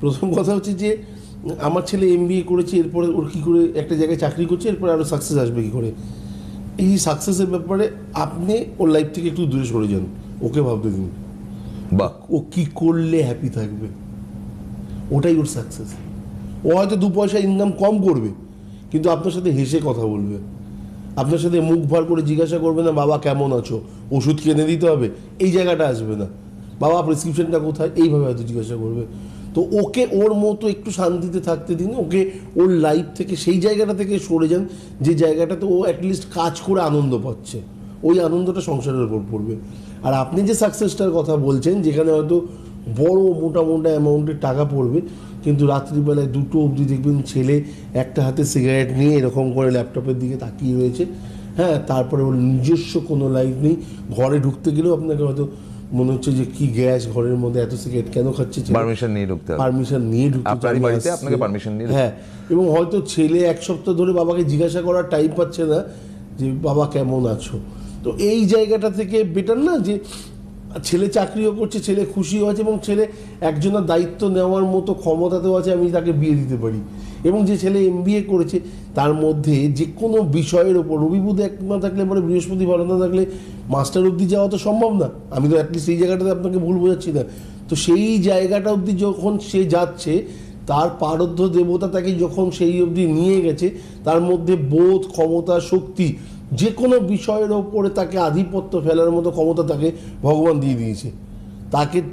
প্রথম কথা হচ্ছে যে আমার ছেলে MBA করেছে, এরপরে ওর কী করে একটা জায়গায় চাকরি করছে, এরপরে আরও সাকসেস আসবে কী করে। এই সাকসেসের ব্যাপারে আপনি ওর লাইফ থেকে একটু দূরে সরে যান, ওকে ভাবতে দিন বাহ, ও কী করলে হ্যাপি থাকবে, ওটাই ওর সাকসেস। ও হয়তো 2 পয়সা ইনকাম কম করবে, কিন্তু আপনার সাথে হেসে কথা বলবে, আপনার সাথে মুখ ভার করে জিজ্ঞাসা করবে না বাবা কেমন আছো, ওষুধ কিনে দিতে হবে, এই জায়গাটা আসবে না, বাবা প্রেসক্রিপশনটা কোথায়, এইভাবে হয়তো জিজ্ঞাসা করবে। তো ওকে ওর মতো একটু শান্তিতে থাকতে দিন, ওকে ওর লাইফ থেকে সেই জায়গাটা থেকে সরে যান যে জায়গাটাতে ও অ্যাটলিস্ট কাজ করে আনন্দ পাচ্ছে, ওই আনন্দটা সংসারের উপর পড়বে। আর আপনি যে সাকসেসটার কথা বলছেন যেখানে হয়তো বড় মোটা মোটা অ্যামাউন্টের টাকা পড়বে, কিন্তু রাত্রিবেলায় 2টো অবধি দেখবেন ছেলে একটা হাতে সিগারেট নিয়ে এরকম করে ল্যাপটপের দিকে তাকিয়ে রয়েছে, হ্যাঁ, তারপরে ওর নিজস্ব কোনো লাইফ নেই। ঘরে ঢুকতে গেলেও আপনাকে হয়তো মনে হচ্ছে যে কি গ্যাস, ঘরের মধ্যে এত সিগারেট কেন খাচ্ছে, পারমিশন নিয়ে ঢুকতে হবে, পারমিশন নিয়ে ঢুকতে আপনারই চায় না, বাড়িতে আসছে। আপনাকে পারমিশন নিয়ে হ্যাঁ, এবং হয়তো ছেলে 1 সপ্তাহ ধরে বাবাকে জিজ্ঞাসা করার টাইম পাচ্ছে না যে বাবা কেমন আছো। তো এই জায়গাটা থেকে বেটার না যে ছেলে চাকরিও করছে, ছেলে খুশিও আছে, এবং ছেলে একজনের দায়িত্ব নেওয়ার মতো ক্ষমতাতেও আছে, আমি তাকে বিয়ে দিতে পারি। এবং যে ছেলে MBA করেছে তার মধ্যে যে কোনো বিষয়ের ওপর রবি বুধ এক না থাকলে পরে বৃহস্পতি ভালো না থাকলে মাস্টার অবধি যাওয়া তো সম্ভব না, আমি তো অ্যাটলিস্ট এই জায়গাটাতে আপনাকে ভুল বোঝাচ্ছি না। তো সেই জায়গাটা অবধি যখন সে যাচ্ছে, তার পারদ্ধ দেবতা তাকে যখন সেই অবধি নিয়ে গেছে, তার মধ্যে বোধ, ক্ষমতা, শক্তি, যে কোনো বিষয়ের ওপরে তাকে আধিপত্য ফেলার মতো ক্ষমতা তাকে ভগবান দিয়ে দিয়েছে। তাকে